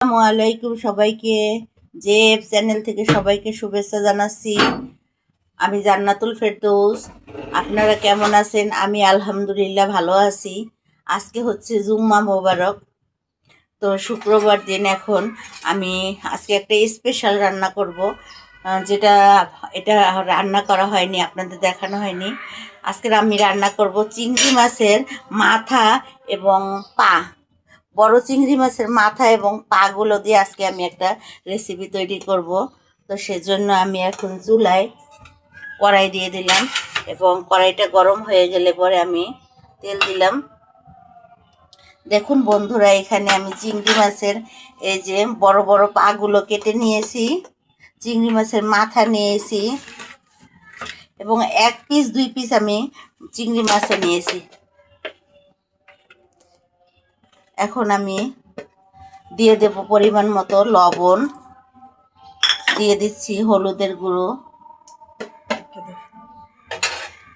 আসসালামু আলাইকুম সবাইকে। জেব চ্যানেল থেকে সবাইকে শুভেচ্ছা জানাচ্ছি। আমি জান্নাতুল ফেরদৌস। আপনারা কেমন আছেন? আমি আলহামদুলিল্লাহ ভালো আছি। আজকে হচ্ছে জুম্মা মোবারক, তো শুক্রবার দিন। এখন আমি আজকে একটা স্পেশাল রান্না করব, যেটা এটা রান্না করা হয়নি, আপনাদের দেখানো হয়নি। আজকে আমি রান্না করব চিংড়ি মাছের মাথা এবং পা। বড় চিংড়ি মাছের মাথা এবং পাগুলো দিয়ে আজকে আমি একটা রেসিপি তৈরি করব। তো সেজন্য আমি এখন চুলায় কড়াই দিয়ে দিলাম এবং কড়াইটা গরম হয়ে গেলে পরে আমি তেল দিলাম। দেখুন বন্ধুরা, এখানে আমি চিংড়ি মাছের এই যে বড় বড় পাগুলো কেটে নিয়েছি, চিংড়ি মাছের মাথা নিয়েছি এবং 1 পিস 2 পিস আমি চিংড়ি মাছও নিয়েছি। এখন আমি দিয়ে দেব পরিমাণ মতো লবণ, দিয়ে দিচ্ছি হলুদের গুঁড়ো।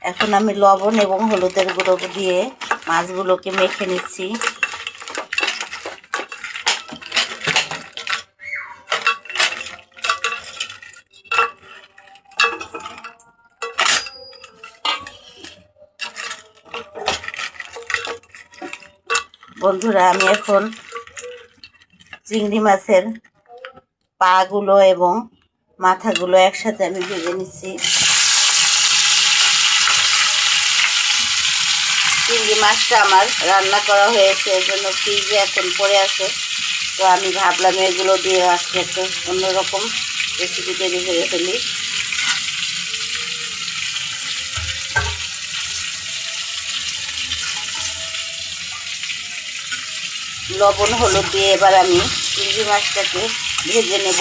এখন আমি লবণ এবং হলুদের গুঁড়ো দিয়ে মাছগুলোকে মেখে নিচ্ছি। বন্ধুরা, আমি এখন চিংড়ি মাছের পাগুলো এবং মাথাগুলো একসাথে আমি ভেজে নিচ্ছি। চিংড়ি মাছটা আমার রান্না করা হয়েছে, এর জন্য ফ্রিজে এখন পড়ে আছে। তো আমি ভাবলাম এগুলো দিয়ে আজকে একটা অন্যরকম রেসিপি তৈরি করে ফেলি। লবণ হলুদ দিয়ে এবার আমি চিংড়ি মাছটাকে ভেজে নেব।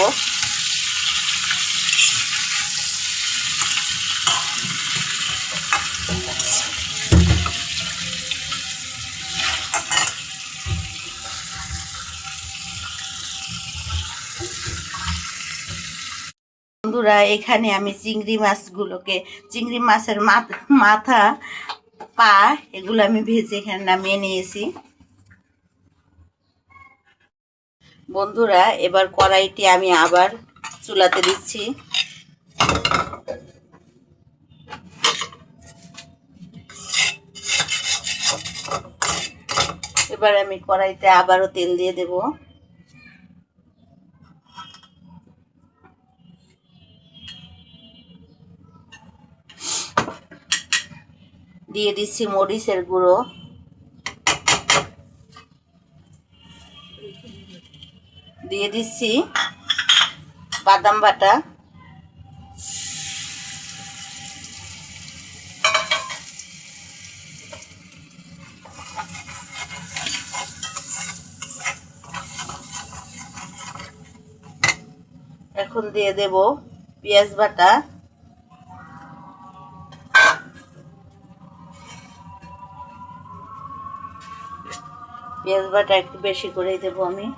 বন্ধুরা, এখানে আমি চিংড়ি মাছের মাথা পা এগুলো আমি ভেজে এখানে নামিয়ে নিয়েছি। বন্ধুরা, এবার কড়াইটি আমি আবার চুলাতে দিচ্ছি। এবার আমি কড়াইতে আবারও তেল দিয়ে দেব। দিয়ে দিচ্ছি মরিচের গুঁড়ো, দিয়ে দিচ্ছি বাদাম বাটা, এখন দিয়ে দেব পেঁয়াজ বাটা, পেঁয়াজ বাটা একটু বেশি করেই দেব আমি।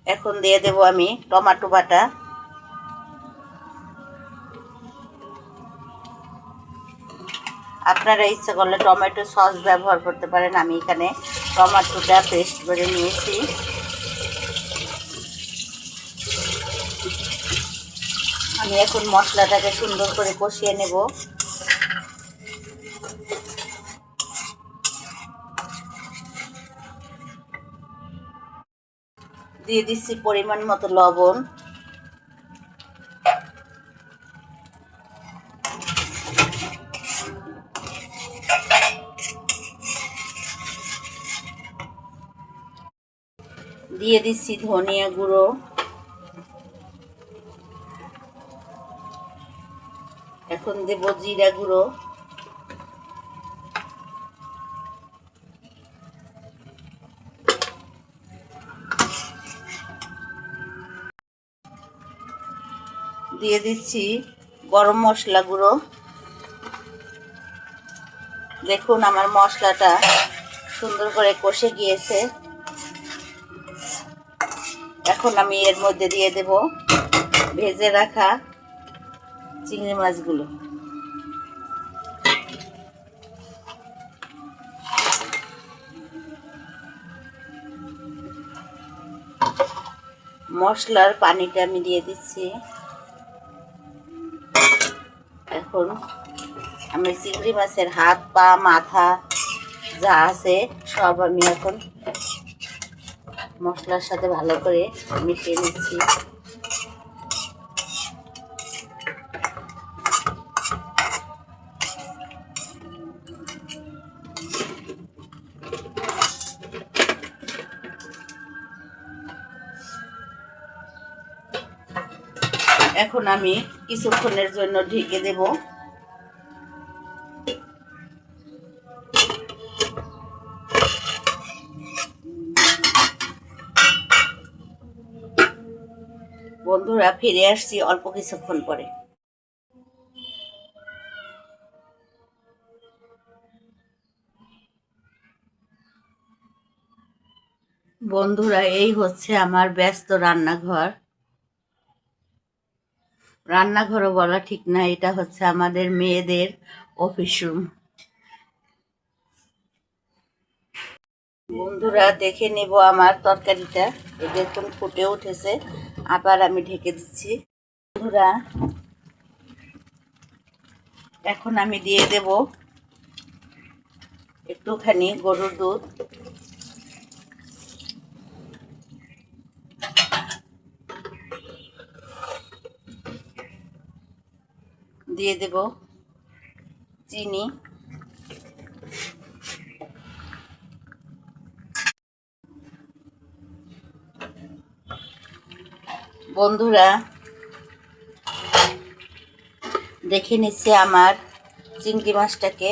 এখন দিয়ে দেব আমি টমেটো বাটা, আপনারা ইচ্ছা করলে টমেটো সস ব্যবহার করতে পারেন। আমি এখানে টমেটোটা পেস্ট করে নিয়েছি। আমি এখন মশলাটাকে সুন্দর করে কষিয়ে নেব। দিয়ে দিচ্ছি পরিমাণ মতো লবণ, দিয়ে দিচ্ছি ধনিয়া গুঁড়ো, এখন দেব জিরা গুঁড়ো, দিয়ে দিচ্ছি গরম মশলা গুঁড়ো। দেখুন আমার মশলাটা সুন্দর করে কষে গিয়েছে। এখন আমি এর মধ্যে দিয়ে দেব ভেজে রাখা চিংড়ি মাছগুলো। মশলার পানিটা আমি দিয়ে দিচ্ছি। এখন আমি চিংড়ি মাছের হাত পা মাথা যা আছে সব আমি এখন মশলার সাথে ভালো করে মিশিয়ে নিচ্ছি। এখন আমি কিছুক্ষণের জন্য ঢেকে দেব। বন্ধুরা, ফিরে আসছি অল্প কিছুক্ষণ পরে। বন্ধুরা, এই হচ্ছে আমার ব্যস্ত রান্নাঘর। রান্নাঘরও বলা ঠিক না, এটা হচ্ছে আমাদের মেয়েদের অফিস রুম। বন্ধুরা, দেখে নেব আমার তরকারিটা। দেখুন ফুটে উঠেছে, আবার আমি ঢেকে দিচ্ছি। বন্ধুরা, এখন আমি দিয়ে দেব একটুখানি গরুর দুধ। দিয়ে দেব চিনি। বন্ধুরা, দেখে নিচ্ছি আমার চিংড়ি মাছটাকে।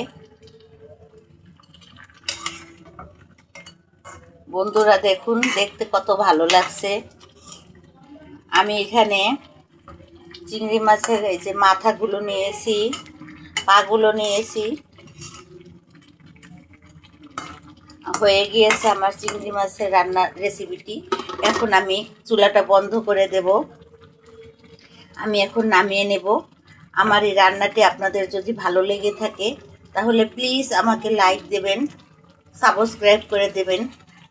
বন্ধুরা দেখুন, দেখতে কত ভালো লাগছে। আমি এখানে চিংড়ি মাছের এই যে মাথাগুলো নিয়েছি, পাগুলো নিয়েছি। হয়ে গিয়েছে আমার চিংড়ি মাছের রান্নার রেসিপিটি। এখন আমি চুলাটা বন্ধ করে দেব। আমি এখন নামিয়ে নেব। আমার এই রান্নাটি আপনাদের যদি ভালো লেগে থাকে তাহলে প্লিজ আমাকে লাইক দেবেন, সাবস্ক্রাইব করে দেবেন।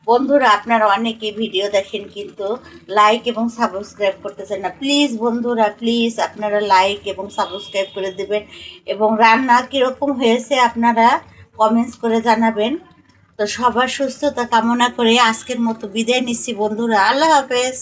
বন্ধুরা, আপনারা অনেকে ভিডিও দেখেন কিন্তু লাইক এবং সাবস্ক্রাইব করতেছেন না। প্লিজ বন্ধুরা, প্লিজ আপনারা লাইক এবং সাবস্ক্রাইব করে দেবেন, এবং রান্না কীরকম হয়েছে আপনারা কমেন্টস করে জানাবেন। তো সবার সুস্থতা কামনা করে আজকের মতো বিদায় নিচ্ছি বন্ধুরা। আল্লাহ হাফেজ।